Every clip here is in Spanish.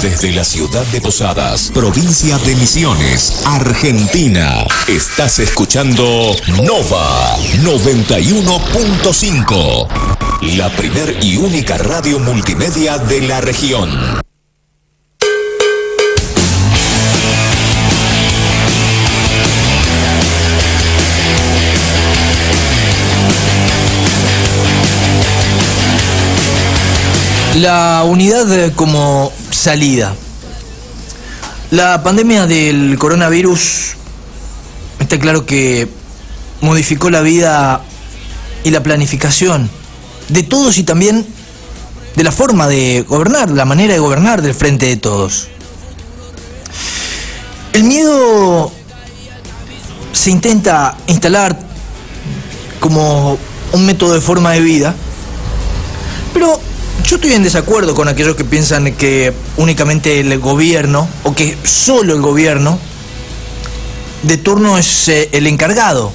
Desde la ciudad de Posadas, provincia de Misiones, Argentina, estás escuchando Nova 91.5, la primer y única radio multimedia de la región. La unidad como salida. La pandemia del coronavirus está claro que modificó la vida y la planificación de todos y también de la forma de gobernar, la manera de gobernar del frente de todos. El miedo se intenta instalar como un método de forma de vida, pero yo estoy en desacuerdo con aquellos que piensan que únicamente el gobierno, o que solo el gobierno de turno es el encargado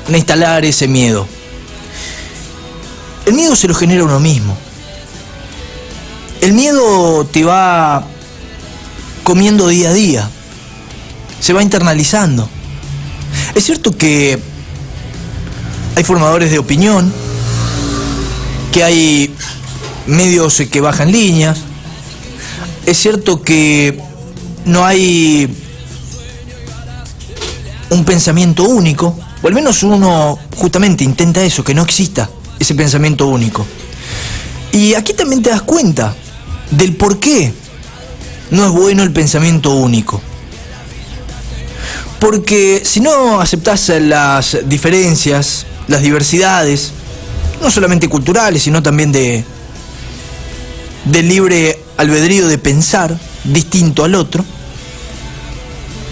de instalar ese miedo. El miedo se lo genera uno mismo. El miedo te va comiendo día a día, se va internalizando. Es cierto que hay formadores de opinión, que hay medios que bajan líneas. Es cierto que no hay un pensamiento único, o al menos uno justamente intenta eso, que no exista ese pensamiento único. Y aquí también te das cuenta del por qué no es bueno el pensamiento único. Porque si no aceptás las diferencias, las diversidades, no solamente culturales, sino también del libre albedrío de pensar distinto al otro.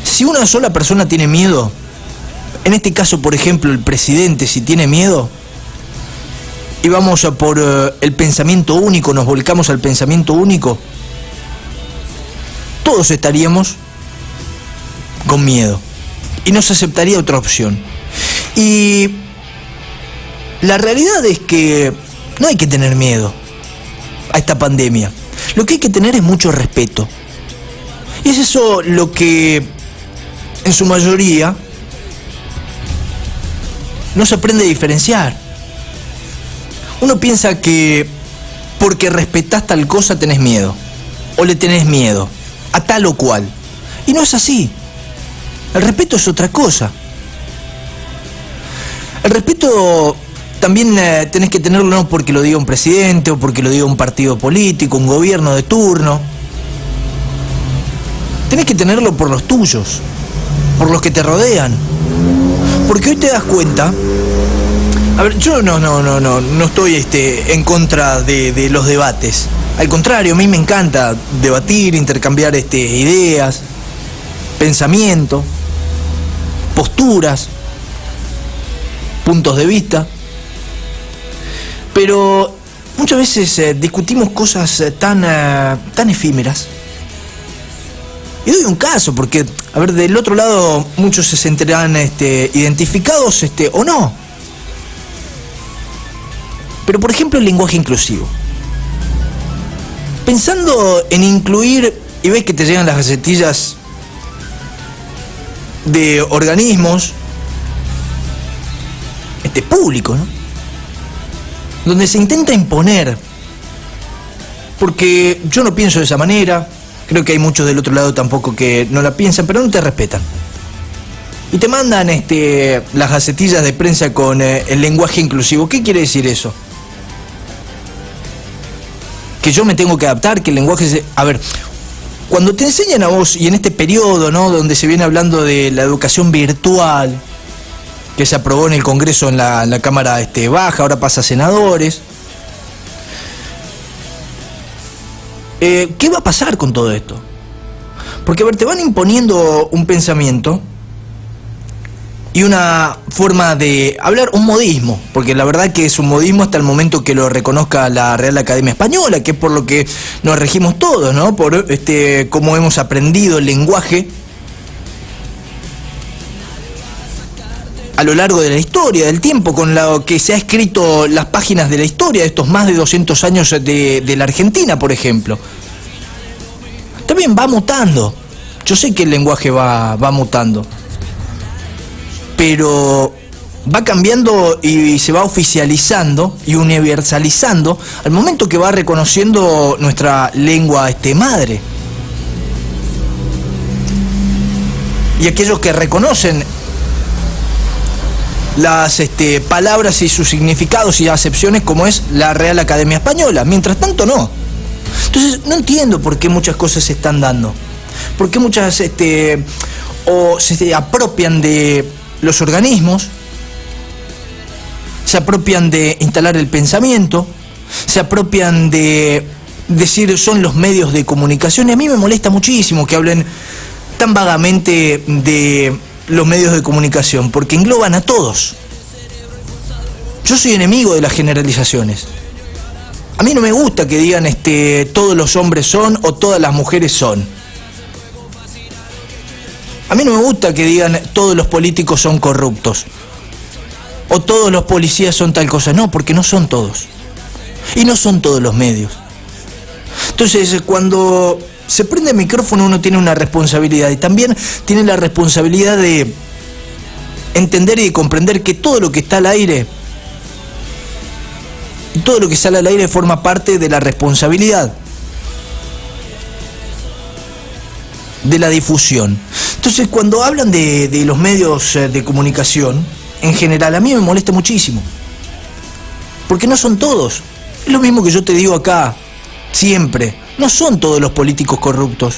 Si una sola persona tiene miedo, en este caso, por ejemplo, el presidente, si tiene miedo, y vamos a por el pensamiento único, nos volcamos al pensamiento único, todos estaríamos con miedo y no se aceptaría otra opción. Y la realidad es que no hay que tener miedo a esta pandemia. Lo que hay que tener es mucho respeto. Y es eso lo que, en su mayoría, no se aprende a diferenciar. Uno piensa que porque respetás tal cosa tenés miedo, o le tenés miedo a tal o cual. Y no es así. El respeto es otra cosa. El respeto también tenés que tenerlo no porque lo diga un presidente o porque lo diga un partido político, un gobierno de turno. Tenés que tenerlo por los tuyos, por los que te rodean. Porque hoy te das cuenta. A ver, yo no estoy en contra de los debates. Al contrario, a mí me encanta debatir, intercambiar ideas, pensamiento, posturas, puntos de vista. Pero muchas veces discutimos cosas tan efímeras. Y doy un caso, porque, a ver, del otro lado muchos se sentirán identificados o no. Pero, por ejemplo, el lenguaje inclusivo. Pensando en incluir, y ves que te llegan las gacetillas de organismos públicos, ¿no? Donde se intenta imponer, porque yo no pienso de esa manera, creo que hay muchos del otro lado tampoco que no la piensan, pero no te respetan. Y te mandan las gacetillas de prensa con el lenguaje inclusivo. ¿Qué quiere decir eso? Que yo me tengo que adaptar, que el lenguaje a ver, cuando te enseñan a vos, y en este periodo, ¿no?, donde se viene hablando de la educación virtual, que se aprobó en el Congreso en la Cámara Baja, ahora pasa a senadores. ¿Qué va a pasar con todo esto? Porque, a ver, te van imponiendo un pensamiento y una forma de hablar, un modismo, porque la verdad que es un modismo hasta el momento que lo reconozca la Real Academia Española, que es por lo que nos regimos todos, ¿no? Por cómo hemos aprendido el lenguaje a lo largo de la historia, del tiempo, con lo que se ha escrito las páginas de la historia de estos más de 200 años de la Argentina, por ejemplo. Está bien, va mutando. Yo sé que el lenguaje va mutando. Pero va cambiando y se va oficializando y universalizando al momento que va reconociendo nuestra lengua madre. Y aquellos que reconocen las palabras y sus significados y acepciones, como es la Real Academia Española. Mientras tanto, no. Entonces, no entiendo por qué muchas cosas se están dando. Por qué muchas o se apropian de los organismos, se apropian de instalar el pensamiento, se apropian de decir son los medios de comunicación. Y a mí me molesta muchísimo que hablen tan vagamente de los medios de comunicación, porque engloban a todos. Yo soy enemigo de las generalizaciones. A mí no me gusta que digan todos los hombres son o todas las mujeres son. A mí no me gusta que digan todos los políticos son corruptos o todos los policías son tal cosa. No, porque no son todos. Y no son todos los medios. Entonces, cuando se prende el micrófono, uno tiene una responsabilidad y también tiene la responsabilidad de entender y comprender que todo lo que está al aire, todo lo que sale al aire forma parte de la responsabilidad de la difusión. Entonces, cuando hablan de los medios de comunicación, en general, a mí me molesta muchísimo. Porque no son todos. Es lo mismo que yo te digo acá, siempre. No son todos los políticos corruptos.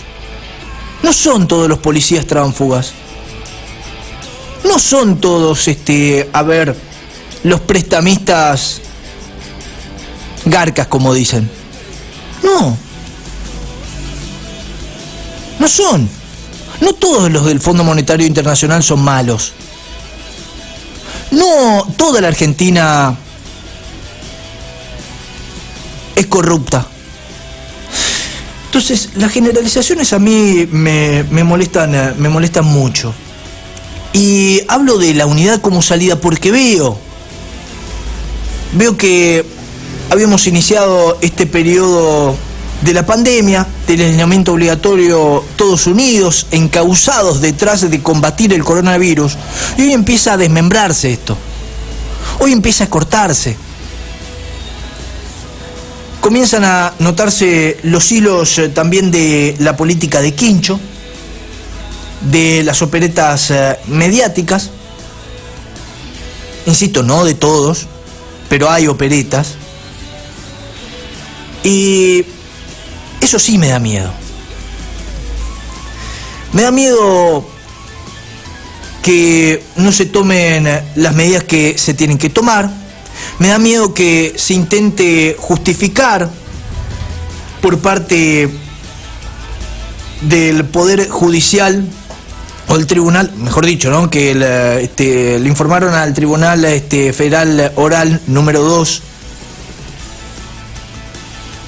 No son todos los policías tránsfugas. No son todos, los prestamistas garcas, como dicen. No. No son. No todos los del Fondo Monetario Internacional son malos. No toda la Argentina es corrupta. Entonces, las generalizaciones a mí me molestan mucho. Y hablo de la unidad como salida porque veo que habíamos iniciado este periodo de la pandemia, del aislamiento obligatorio, todos unidos, encausados detrás de combatir el coronavirus, y hoy empieza a desmembrarse esto. Hoy empieza a cortarse. Comienzan a notarse los hilos también de la política de quincho, de las operetas mediáticas. Insisto, no de todos, pero hay operetas. Y eso sí me da miedo. Me da miedo que no se tomen las medidas que se tienen que tomar. Me da miedo que se intente justificar por parte del Poder Judicial o el Tribunal, mejor dicho, ¿no? Que le informaron al Tribunal Federal Oral número 2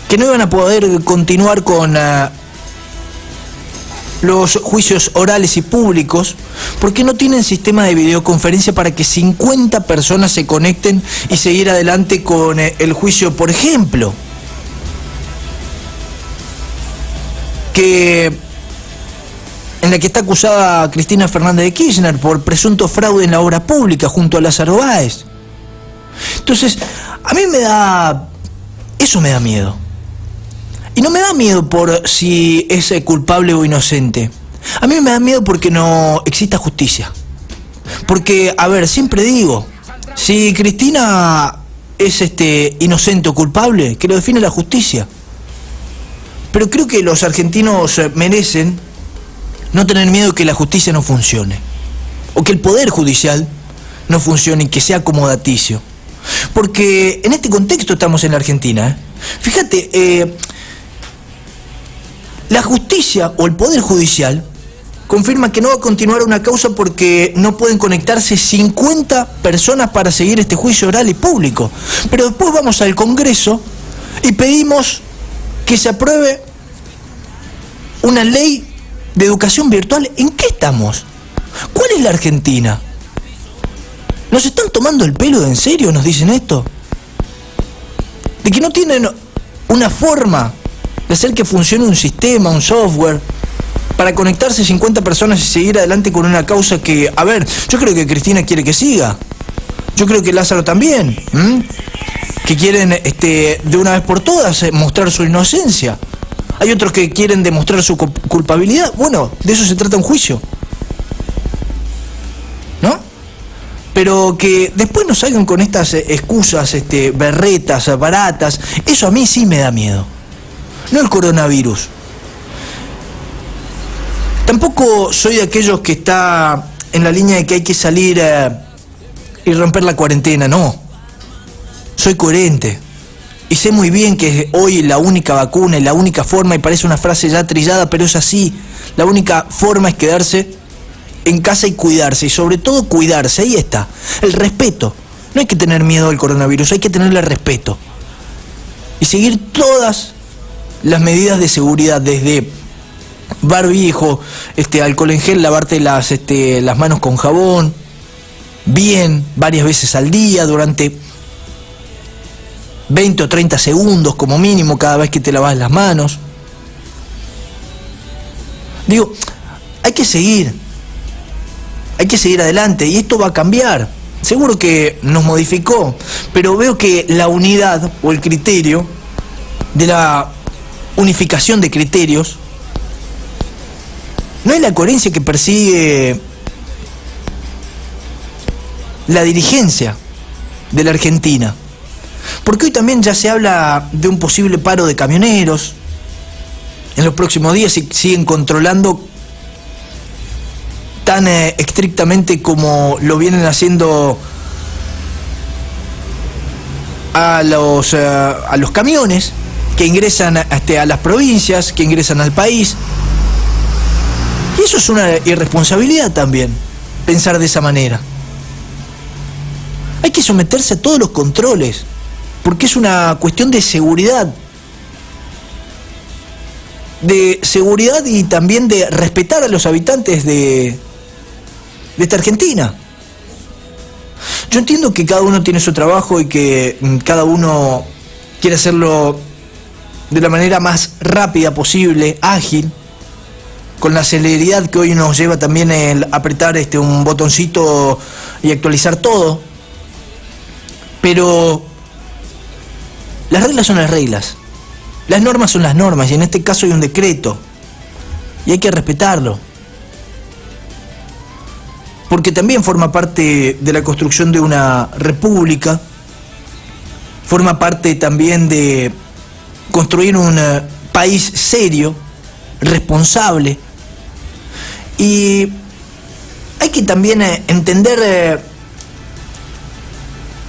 que no iban a poder continuar con los juicios orales y públicos porque no tienen sistema de videoconferencia para que 50 personas se conecten y seguir adelante con el juicio, por ejemplo, en la que está acusada Cristina Fernández de Kirchner por presunto fraude en la obra pública junto a Lázaro Báez. Entonces, a mí eso me da miedo. Y no me da miedo por si es culpable o inocente. A mí me da miedo porque no exista justicia. Porque, a ver, siempre digo, si Cristina es inocente o culpable, que lo define la justicia. Pero creo que los argentinos merecen no tener miedo de que la justicia no funcione. O que el Poder Judicial no funcione y que sea acomodaticio. Porque en este contexto estamos en la Argentina. Fíjate, la justicia o el Poder Judicial confirma que no va a continuar una causa porque no pueden conectarse 50 personas para seguir este juicio oral y público. Pero después vamos al Congreso y pedimos que se apruebe una ley de educación virtual. ¿En qué estamos? ¿Cuál es la Argentina? ¿Nos están tomando el pelo en serio? ¿Nos dicen esto? De que no tienen una forma de hacer que funcione un sistema, un software, para conectarse 50 personas y seguir adelante con una causa que, a ver, yo creo que Cristina quiere que siga. Yo creo que Lázaro también. Que quieren de una vez por todas mostrar su inocencia. Hay otros que quieren demostrar su culpabilidad. Bueno, de eso se trata un juicio, ¿no? Pero que después nos salgan con estas excusas berretas, baratas. Eso a mí sí me da miedo. No el coronavirus. Tampoco soy de aquellos que está en la línea de que hay que salir y romper la cuarentena, no. Soy coherente. Y sé muy bien que hoy la única vacuna y la única forma, y parece una frase ya trillada, pero es así, la única forma es quedarse en casa y cuidarse, y sobre todo cuidarse, ahí está, el respeto. No hay que tener miedo al coronavirus, hay que tenerle respeto. Y seguir todas las medidas de seguridad, desde barbijo, alcohol en gel, lavarte las manos con jabón, bien, varias veces al día, durante 20 o 30 segundos como mínimo cada vez que te lavas las manos. Digo, hay que seguir adelante, y esto va a cambiar. Seguro que nos modificó, pero veo que la unidad o el criterio de la unificación de criterios no es la coherencia que persigue la dirigencia de la Argentina. Porque hoy también ya se habla de un posible paro de camioneros en los próximos días, si siguen controlando tan estrictamente como lo vienen haciendo a los camiones que ingresan a las provincias, que ingresan al país. Y eso es una irresponsabilidad también, pensar de esa manera. Hay que someterse a todos los controles, porque es una cuestión de seguridad. De seguridad y también de respetar a los habitantes de esta Argentina. Yo entiendo que cada uno tiene su trabajo y que cada uno quiere hacerlo de la manera más rápida posible, ágil, con la celeridad que hoy nos lleva también el apretar un botoncito y actualizar todo. Pero las reglas son las reglas, las normas son las normas, y en este caso hay un decreto y hay que respetarlo, porque también forma parte de la construcción de una república, forma parte también de construir un país serio, responsable. Y hay que también entender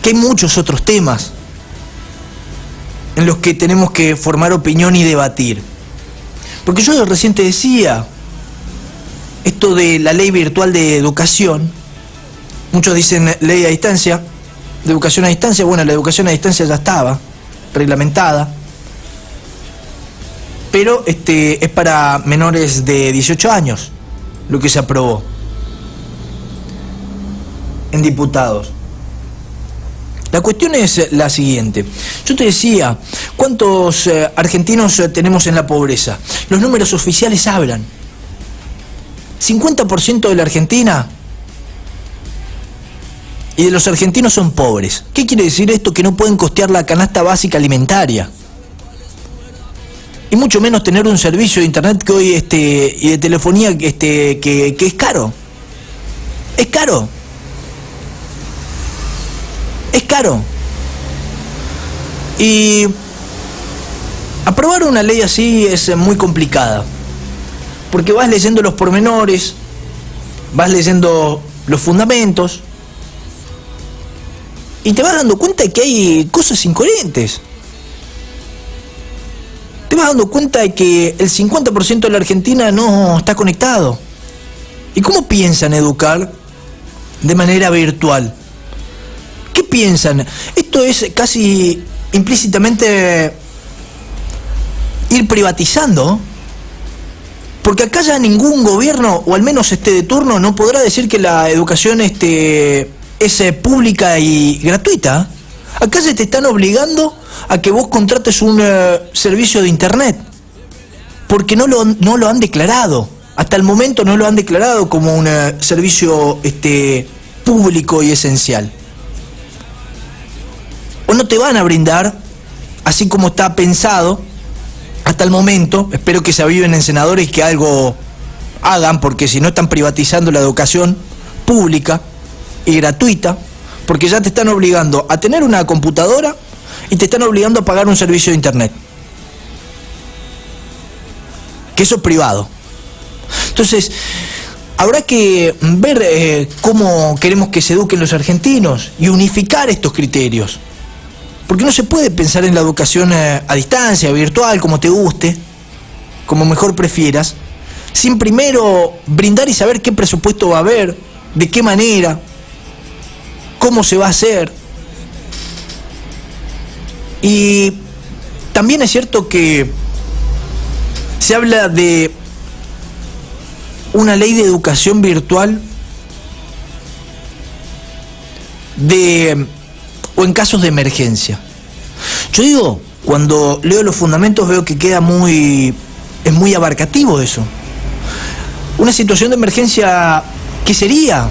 que hay muchos otros temas en los que tenemos que formar opinión y debatir. Porque yo recién te decía, esto de la ley virtual de educación, muchos dicen ley a distancia, de educación a distancia. Bueno, la educación a distancia ya estaba reglamentada, pero es para menores de 18 años lo que se aprobó en diputados. La cuestión es la siguiente. Yo te decía, ¿cuántos argentinos tenemos en la pobreza? Los números oficiales hablan. 50% de la Argentina y de los argentinos son pobres. ¿Qué quiere decir esto? Que no pueden costear la canasta básica alimentaria. Y mucho menos tener un servicio de internet que hoy y de telefonía que es caro. Es caro. Es caro. Y aprobar una ley así es muy complicada, porque vas leyendo los pormenores, vas leyendo los fundamentos y te vas dando cuenta de que hay cosas incoherentes. Te vas dando cuenta de que el 50% de la Argentina no está conectado. ¿Y cómo piensan educar de manera virtual? ¿Qué piensan? Esto es casi implícitamente ir privatizando, porque acá ya ningún gobierno, o al menos de turno, no podrá decir que la educación es pública y gratuita. Acá se te están obligando a que vos contrates un servicio de internet. porque no lo han declarado. Hasta el momento no lo han declarado como un servicio público y esencial. O no te van a brindar, así como está pensado hasta el momento. Espero que se aviven en senadores y que algo hagan, porque si no están privatizando la educación pública y gratuita, porque ya te están obligando a tener una computadora y te están obligando a pagar un servicio de internet, que eso es privado. Entonces, habrá que ver cómo queremos que se eduquen los argentinos y unificar estos criterios. Porque no se puede pensar en la educación a distancia, virtual, como te guste, como mejor prefieras, sin primero brindar y saber qué presupuesto va a haber, de qué manera, cómo se va a hacer. Y también es cierto que se habla de una ley de educación virtual o en casos de emergencia. Yo digo, cuando leo los fundamentos veo que es muy abarcativo eso. Una situación de emergencia, ¿qué sería?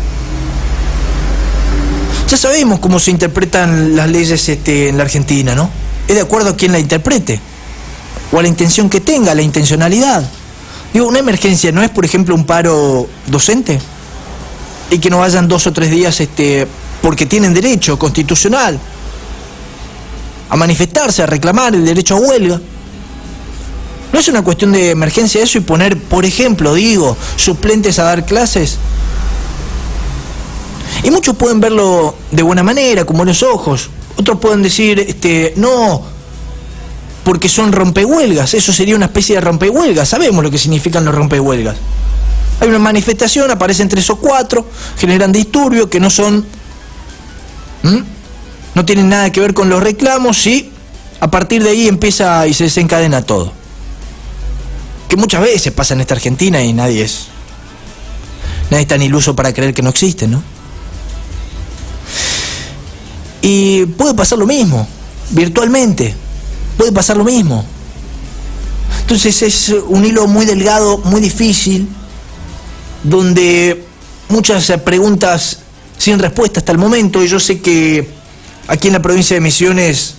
Ya sabemos cómo se interpretan las leyes en la Argentina, ¿no? Es de acuerdo a quien la interprete, o a la intención que tenga, la intencionalidad. Digo, una emergencia no es, por ejemplo, un paro docente y que no vayan 2 o 3 días porque tienen derecho constitucional a manifestarse, a reclamar el derecho a huelga. No es una cuestión de emergencia eso y poner, por ejemplo, suplentes a dar clases. Y muchos pueden verlo de buena manera, como los ojos. Otros pueden decir, no, porque son rompehuelgas. Eso sería una especie de rompehuelgas. Sabemos lo que significan los rompehuelgas. Hay una manifestación, aparecen 3 o 4, generan disturbios que no son... no tienen nada que ver con los reclamos y a partir de ahí empieza y se desencadena todo. Que muchas veces pasa en esta Argentina y nadie es tan iluso para creer que no existen, ¿no? Y puede pasar lo mismo, virtualmente, puede pasar lo mismo. Entonces es un hilo muy delgado, muy difícil, donde muchas preguntas sin respuesta hasta el momento, y yo sé que aquí en la provincia de Misiones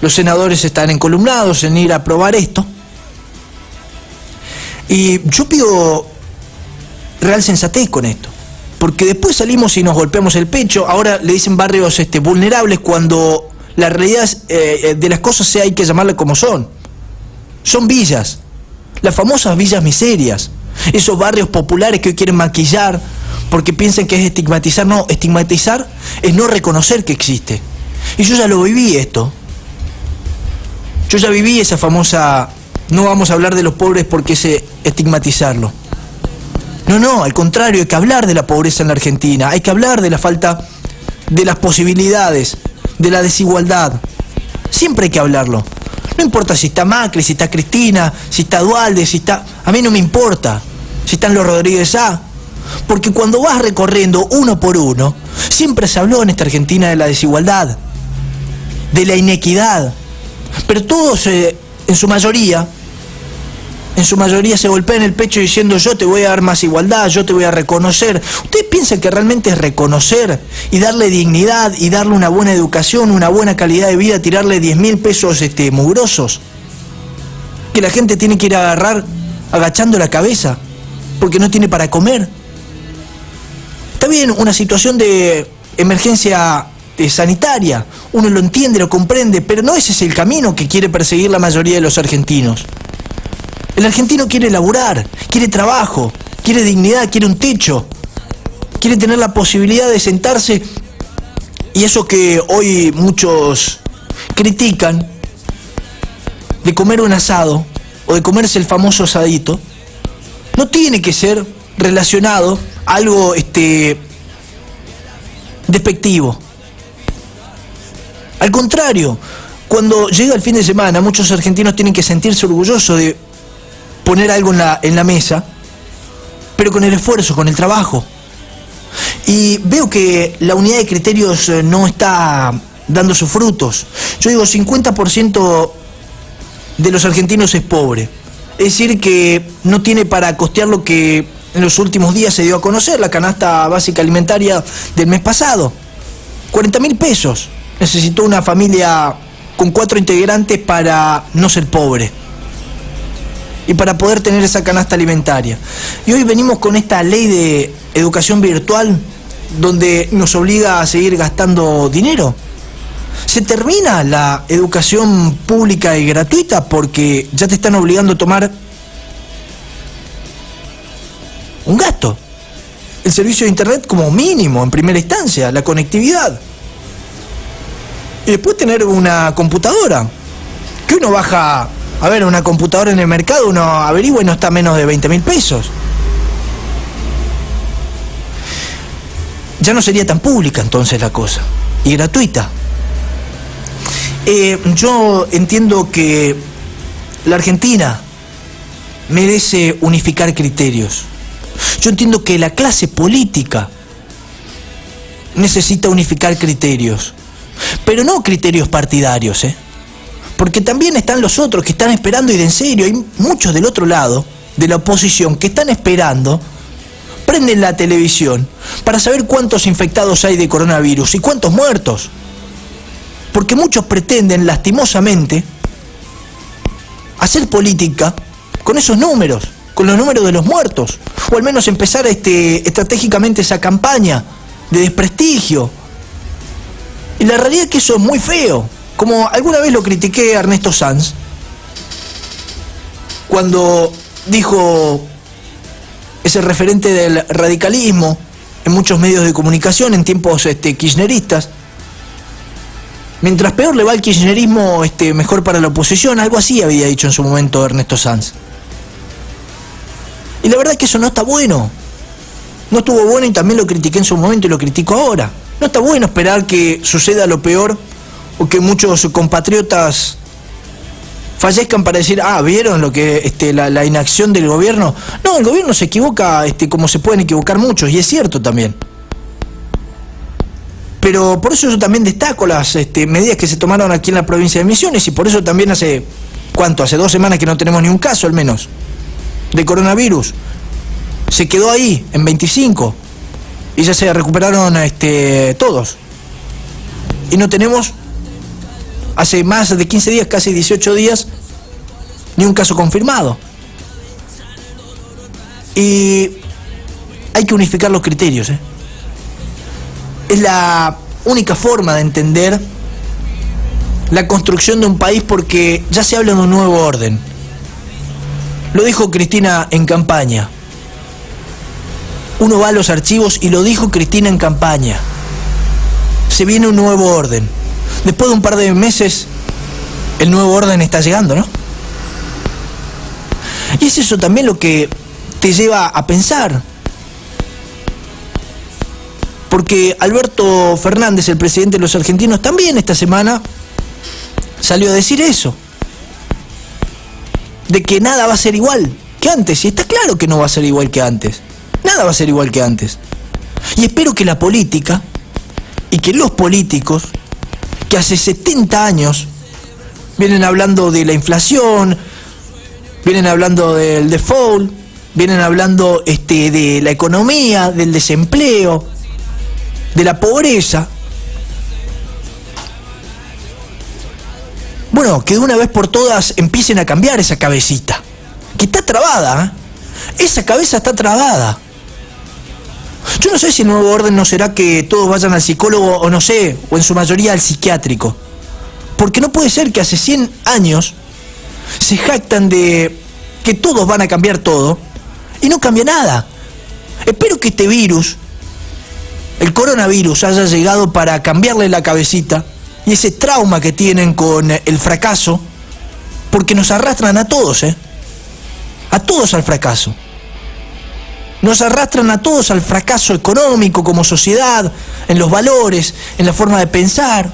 los senadores están encolumnados en ir a aprobar esto, y yo pido real sensatez con esto. Porque después salimos y nos golpeamos el pecho. Ahora le dicen barrios vulnerables cuando la realidad de las cosas hay que llamarlas como son. Son villas. Las famosas villas miserias. Esos barrios populares que hoy quieren maquillar porque piensan que es estigmatizar. No, estigmatizar es no reconocer que existe. Y yo ya lo viví esto. Yo ya viví esa famosa... No vamos a hablar de los pobres porque es estigmatizarlo. No, al contrario, hay que hablar de la pobreza en la Argentina, hay que hablar de la falta de las posibilidades, de la desigualdad. Siempre hay que hablarlo. No importa si está Macri, si está Cristina, si está Duhalde, si está... A mí no me importa si están los Rodríguez A. Porque cuando vas recorriendo uno por uno, siempre se habló en esta Argentina de la desigualdad, de la inequidad. Pero todos, en su mayoría se golpean el pecho diciendo yo te voy a dar más igualdad, yo te voy a reconocer. ¿Ustedes piensan que realmente es reconocer y darle dignidad y darle una buena educación, una buena calidad de vida, tirarle 10.000 pesos mugrosos? Que la gente tiene que ir a agarrar agachando la cabeza porque no tiene para comer. Está bien, una situación de emergencia sanitaria, uno lo entiende, lo comprende, pero no ese es el camino que quiere perseguir la mayoría de los argentinos. El argentino quiere laburar, quiere trabajo, quiere dignidad, quiere un techo, quiere tener la posibilidad de sentarse, y eso que hoy muchos critican, de comer un asado o de comerse el famoso asadito, no tiene que ser relacionado a algo despectivo. Al contrario, cuando llega el fin de semana, muchos argentinos tienen que sentirse orgullosos de poner algo en la mesa, pero con el esfuerzo, con el trabajo. Y veo que la unidad de criterios no está dando sus frutos. Yo digo, 50% de los argentinos es pobre. Es decir, que no tiene para costear lo que en los últimos días se dio a conocer, la canasta básica alimentaria del mes pasado. 40.000 pesos necesitó una familia con 4 integrantes para no ser pobre y para poder tener esa canasta alimentaria. Y hoy venimos con esta ley de educación virtual donde nos obliga a seguir gastando dinero. Se termina la educación pública y gratuita porque ya te están obligando a tomar un gasto. El servicio de internet como mínimo, en primera instancia, la conectividad. Y después tener una computadora. Que uno baja, a ver, una computadora en el mercado, uno averigua y no está a menos de 20.000 pesos. Ya no sería tan pública entonces la cosa. Y gratuita. Yo entiendo que la Argentina merece unificar criterios. Yo entiendo que la clase política necesita unificar criterios, pero no criterios partidarios, porque también están los otros que están esperando, y de en serio, hay muchos del otro lado, de la oposición, que están esperando, prenden la televisión para saber cuántos infectados hay de coronavirus y cuántos muertos. Porque muchos pretenden, lastimosamente, hacer política con esos números, con los números de los muertos, o al menos empezar estratégicamente esa campaña de desprestigio. Y la realidad es que eso es muy feo. Como alguna vez lo critiqué a Ernesto Sanz, cuando dijo, ese referente del radicalismo en muchos medios de comunicación en tiempos kirchneristas, mientras peor le va el kirchnerismo, mejor para la oposición, algo así había dicho en su momento Ernesto Sanz. Y la verdad es que eso no está bueno. No estuvo bueno, y también lo critiqué en su momento y lo critico ahora. No está bueno esperar que suceda lo peor o que muchos compatriotas fallezcan para decir, ¿vieron lo que la inacción del gobierno? No, el gobierno se equivoca como se pueden equivocar muchos, y es cierto también. Pero por eso yo también destaco las medidas que se tomaron aquí en la provincia de Misiones, y por eso también hace 2 semanas que no tenemos ni un caso al menos de coronavirus. Se quedó ahí en 25 y ya se recuperaron todos. Y no tenemos hace más de 15 días, casi 18 días, ni un caso confirmado. Y hay que unificar los criterios, Es la única forma de entender la construcción de un país, porque ya se habla de un nuevo orden. Lo dijo Cristina en campaña. Uno va a los archivos y lo dijo Cristina en campaña. Se viene un nuevo orden. Después de un par de meses, el nuevo orden está llegando, ¿no? Y es eso también lo que te lleva a pensar. Porque Alberto Fernández, el presidente de los argentinos, también esta semana salió a decir eso. De que nada va a ser igual que antes. Y está claro que no va a ser igual que antes. Nada va a ser igual que antes. Y espero que la política y que los políticos, que hace 70 años vienen hablando de la inflación, vienen hablando del default, vienen hablando de la economía, del desempleo, de la pobreza. Bueno, que de una vez por todas empiecen a cambiar esa cabecita, que está trabada, Esa cabeza está trabada. Yo no sé si el nuevo orden no será que todos vayan al psicólogo, o no sé, o en su mayoría al psiquiátrico. Porque no puede ser que hace 100 años se jactan de que todos van a cambiar todo y no cambia nada. Espero que este virus, el coronavirus, haya llegado para cambiarle la cabecita y ese trauma que tienen con el fracaso, porque nos arrastran a todos, a todos al fracaso. Nos arrastran a todos al fracaso económico como sociedad, en los valores, en la forma de pensar,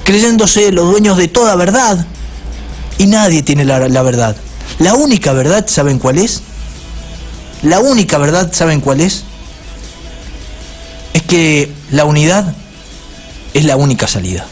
creyéndose los dueños de toda verdad, y nadie tiene la verdad. La única verdad, ¿saben cuál es? La única verdad, ¿saben cuál es? Es que la unidad es la única salida.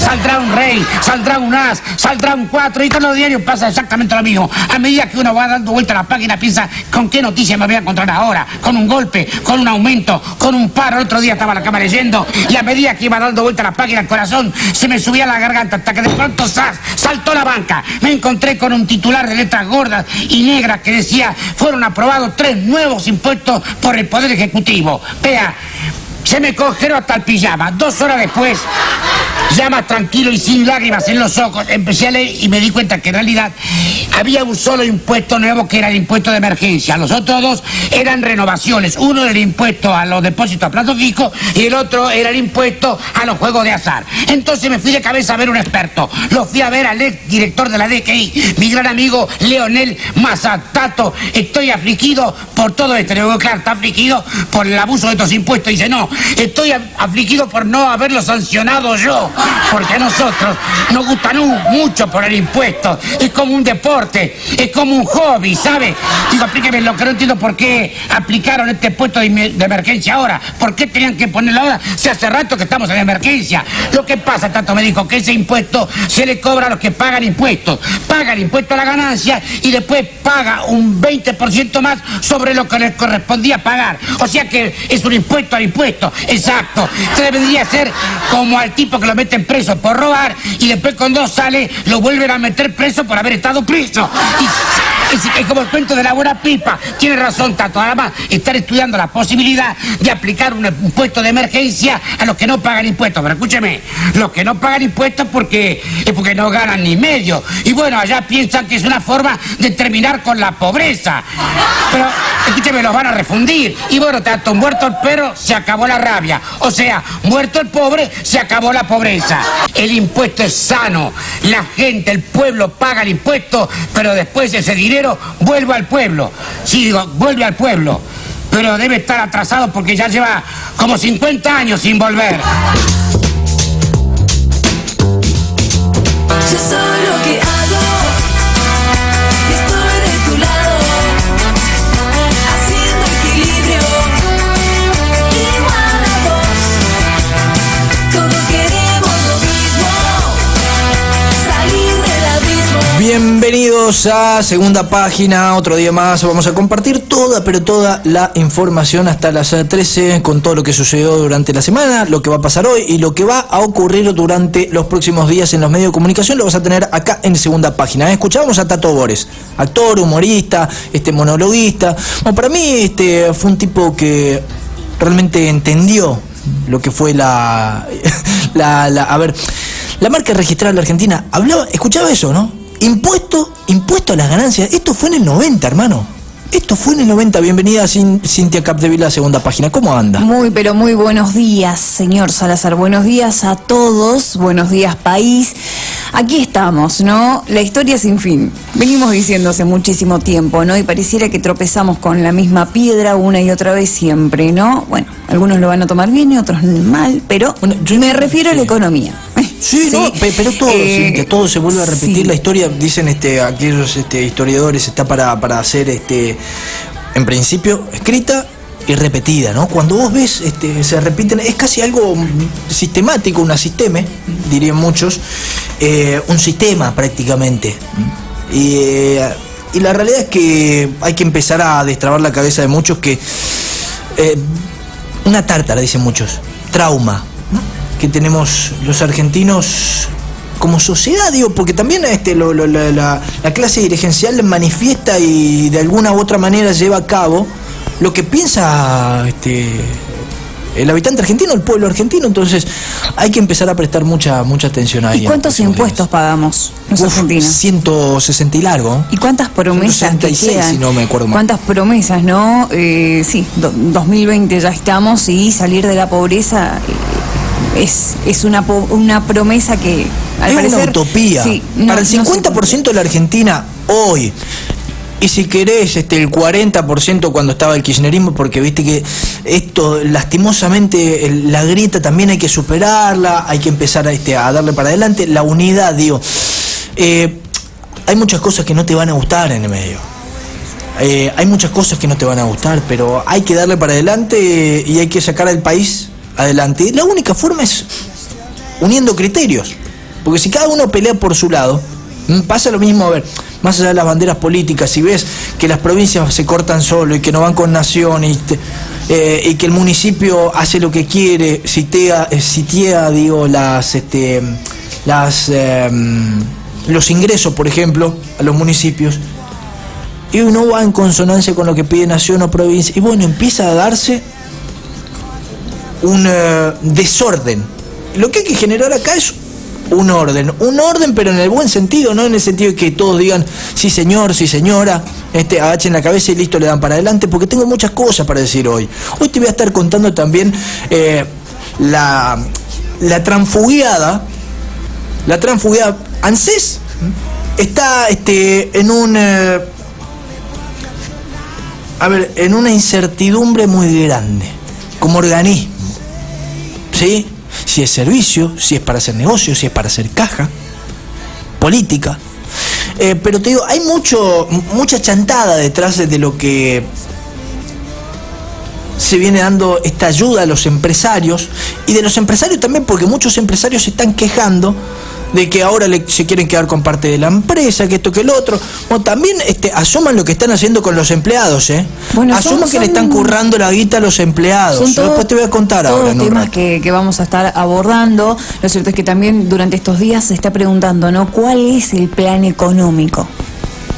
saldrá un rey, saldrá un as, saldrá un 4, y con los diarios pasa exactamente lo mismo. A medida que uno va dando vuelta a la página, piensa, ¿con qué noticia me voy a encontrar ahora? Con un golpe, con un aumento, con un paro. El otro día estaba en la cama leyendo, y a medida que iba dando vuelta a la página, el corazón se me subía a la garganta, hasta que de pronto saltó la banca. Me encontré con un titular de letras gordas y negras que decía: fueron aprobados 3 nuevos impuestos por el Poder Ejecutivo. Vea, se me congeló hasta el pijama. 2 horas después, ya más tranquilo y sin lágrimas en los ojos, empecé a leer y me di cuenta que en realidad había un solo impuesto nuevo, que era el impuesto de emergencia. Los otros 2 eran renovaciones. Uno era el impuesto a los depósitos a plazo fijo y el otro era el impuesto a los juegos de azar. Entonces me fui de cabeza a ver un experto. Lo fui a ver al ex director de la DGI, mi gran amigo Leonel Mazatato. Estoy afligido por todo esto. Le digo, claro, está afligido por el abuso de estos impuestos. Y dice, no, estoy afligido por no haberlo sancionado yo, porque a nosotros nos gusta mucho poner impuestos. Es como un deporte, es como un hobby, ¿sabe? Digo, explíqueme, lo que no entiendo, ¿por qué aplicaron este impuesto de emergencia ahora? ¿Por qué tenían que ponerlo ahora? Si hace rato que estamos en emergencia. Lo que pasa, Tato me dijo, que ese impuesto se le cobra a los que pagan impuestos. Paga el impuesto a la ganancia y después paga un 20% más sobre lo que les correspondía pagar. O sea que es un impuesto al impuesto. Exacto. Entonces vendría a ser como al tipo que lo meten preso por robar y después cuando sale lo vuelven a meter preso por haber estado preso. Es como el cuento de la buena pipa. Tiene razón, Tato. Además, estar estudiando la posibilidad de aplicar un impuesto de emergencia a los que no pagan impuestos. Pero escúcheme, los que no pagan impuestos es porque no ganan ni medio. Y bueno, allá piensan que es una forma de terminar con la pobreza. Pero, escúcheme, los van a refundir. Y bueno, Tato, muerto el perro, se acabó la rabia. O sea, muerto el pobre, se acabó la pobreza. El impuesto es sano. La gente, el pueblo paga el impuesto, pero después ese dinero vuelve al pueblo. Sí, digo, vuelve al pueblo. Pero debe estar atrasado porque ya lleva como 50 años sin volver. Yo soy lo que hago y estoy de tu lado, haciendo equilibrio igual a vos. Todos queremos lo mismo, salir del abismo. Bienvenidos a Segunda Página, otro día más. Vamos a compartir toda la información hasta las 13 con todo lo que sucedió durante la semana, lo que va a pasar hoy y lo que va a ocurrir durante los próximos días en los medios de comunicación. Lo vas a tener acá en Segunda Página. Escuchábamos a Tato Bores, actor, humorista, monologuista. Bueno, para mí fue un tipo que realmente entendió lo que fue la marca registrada de la Argentina. Escuchaba eso, ¿no? Impuesto a las ganancias. Esto fue en el 90, hermano. Esto fue en el 90. Bienvenida, Cintia Capdevila, a Segunda Página. ¿Cómo anda? Pero muy buenos días, señor Salazar. Buenos días a todos. Buenos días, país. Aquí estamos, ¿no? La historia sin fin. Venimos diciendo hace muchísimo tiempo, ¿no? Y pareciera que tropezamos con la misma piedra una y otra vez siempre, ¿no? Bueno, algunos lo van a tomar bien y otros mal, pero bueno, yo me refiero a la economía. Sí, no, pero todo, Cintia, todo se vuelve a repetir. Sí. La historia, dicen aquellos historiadores, está para ser, en principio, escrita y repetida, ¿no? Cuando vos ves, se repiten, es casi algo sistemático, una sisteme, dirían muchos, un sistema prácticamente. Y la realidad es que hay que empezar a destrabar la cabeza de muchos que una tártara, dicen muchos, trauma, ¿no? Que tenemos los argentinos como sociedad, digo, porque también la clase dirigencial manifiesta y de alguna u otra manera lleva a cabo lo que piensa el habitante argentino, el pueblo argentino. Entonces hay que empezar a prestar mucha atención ahí. ¿Y cuántos impuestos pagamos los argentinos? 160 y largo. ¿Y cuántas promesas que quedan? Si no me acuerdo mal. ¿Cuántas promesas, no? Sí, 2020 ya estamos y salir de la pobreza es una promesa que al parecer, una utopía. Sí, para el 50% de la Argentina hoy. Y si querés, el 40% cuando estaba el kirchnerismo, porque viste que esto, lastimosamente, la grieta también hay que superarla, hay que empezar a darle para adelante. La unidad, digo, hay muchas cosas que no te van a gustar en el medio. Hay muchas cosas que no te van a gustar, pero hay que darle para adelante y hay que sacar al país adelante. La única forma es uniendo criterios. Porque si cada uno pelea por su lado, pasa lo mismo, a ver, más allá de las banderas políticas, si ves que las provincias se cortan solo y que no van con nación y que el municipio hace lo que quiere, sitea digo, los ingresos, por ejemplo, a los municipios, y no va en consonancia con lo que pide nación o provincia, y bueno, empieza a darse un desorden. Lo que hay que generar acá es un orden, pero en el buen sentido, no en el sentido de que todos digan sí señor, sí señora, agachen la cabeza y listo, le dan para adelante, porque tengo muchas cosas para decir hoy. Hoy te voy a estar contando también la transfugiada ANSES está en una incertidumbre muy grande como organismo, ¿sí? Si es servicio, si es para hacer negocio, si es para hacer caja, política. Pero te digo, hay mucha chantada detrás de lo que se viene dando esta ayuda a los empresarios, y de los empresarios también, porque muchos empresarios se están quejando de que ahora se quieren quedar con parte de la empresa, que esto, que el otro. Bueno, también asuman lo que están haciendo con los empleados, Bueno, asuman que le están currando la guita a los empleados. Yo después te voy a contar ahora. Todos temas que vamos a estar abordando. Lo cierto es que también durante estos días se está preguntando, ¿no? ¿Cuál es el plan económico?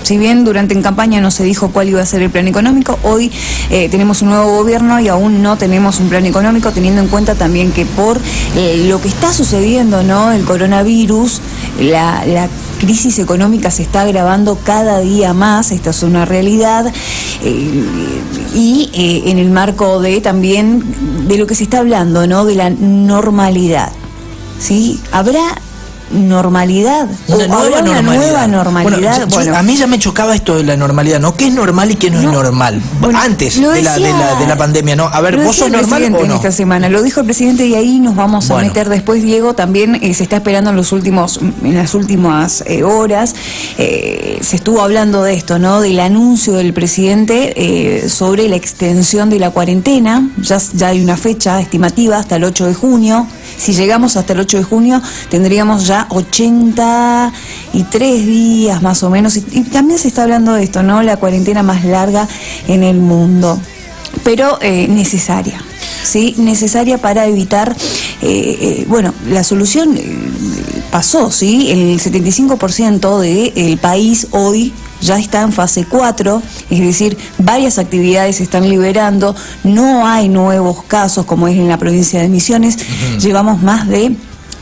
Si bien durante en campaña no se dijo cuál iba a ser el plan económico, hoy tenemos un nuevo gobierno y aún no tenemos un plan económico, teniendo en cuenta también que por lo que está sucediendo, ¿no? El coronavirus, la crisis económica se está agravando cada día más, esta es una realidad, y en el marco de también de lo que se está hablando, ¿no? De la normalidad, ¿sí? ¿Habrá normalidad? Una nueva normalidad. Bueno, a mí ya me chocaba esto de la normalidad, ¿no? ¿Qué es normal y qué no es normal? Bueno, antes de la pandemia, ¿no? A ver, ¿vos sos normal o no? Esta semana lo dijo el presidente y ahí nos vamos a meter después, Diego. También se está esperando en las últimas horas. Se estuvo hablando de esto, ¿no? Del anuncio del presidente sobre la extensión de la cuarentena. Ya hay una fecha estimativa hasta el 8 de junio. Si llegamos hasta el 8 de junio, tendríamos ya 83 días más o menos. Y también se está hablando de esto, ¿no? La cuarentena más larga en el mundo. Pero necesaria. ¿Sí? Necesaria para evitar, la solución pasó, ¿sí? El 75% del país hoy ya está en fase 4, es decir, varias actividades se están liberando, no hay nuevos casos como es en la provincia de Misiones, llevamos más de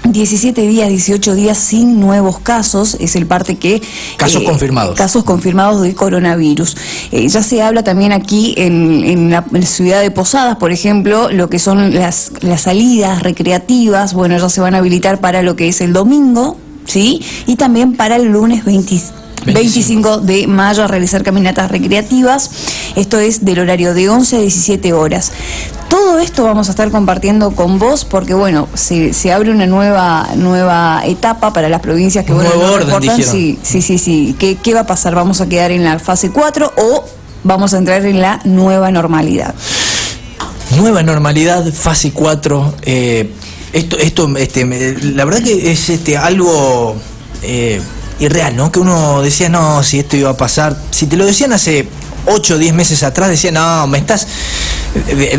17 días, 18 días sin nuevos casos, es el parte que... Casos confirmados. Casos confirmados de coronavirus. Ya se habla también aquí en la ciudad de Posadas, por ejemplo, lo que son las salidas recreativas, bueno, ya se van a habilitar para lo que es el domingo, ¿sí? Y también para el lunes 25 de mayo a realizar caminatas recreativas. Esto es del horario de 11 a 17 horas. Todo esto vamos a estar compartiendo con vos porque, bueno, se abre una nueva etapa para las provincias que, bueno, nuevo orden, reportan. dijeron. Sí. ¿Qué va a pasar? ¿Vamos a quedar en la fase 4 o vamos a entrar en la nueva normalidad? Nueva normalidad, fase 4. La verdad que es algo irreal, ¿no? Que uno decía, no, si esto iba a pasar. Si te lo decían hace 8 o 10 meses atrás, decían, no,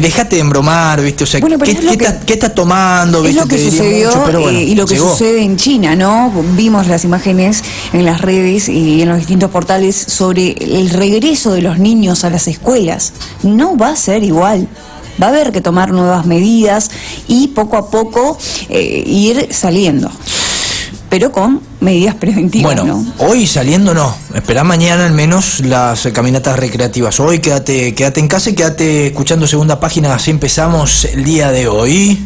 dejate de embromar, ¿viste? O sea, bueno, ¿qué estás tomando? Es ¿viste? lo que sucedió y lo que sucede en China, ¿no? Vimos las imágenes en las redes y en los distintos portales sobre el regreso de los niños a las escuelas. No va a ser igual. Va a haber que tomar nuevas medidas y poco a poco ir saliendo. Pero con medidas preventivas, bueno, ¿no? Hoy saliendo no, esperá mañana al menos las caminatas recreativas. Hoy quédate en casa y quédate escuchando Segunda Página, así empezamos el día de hoy.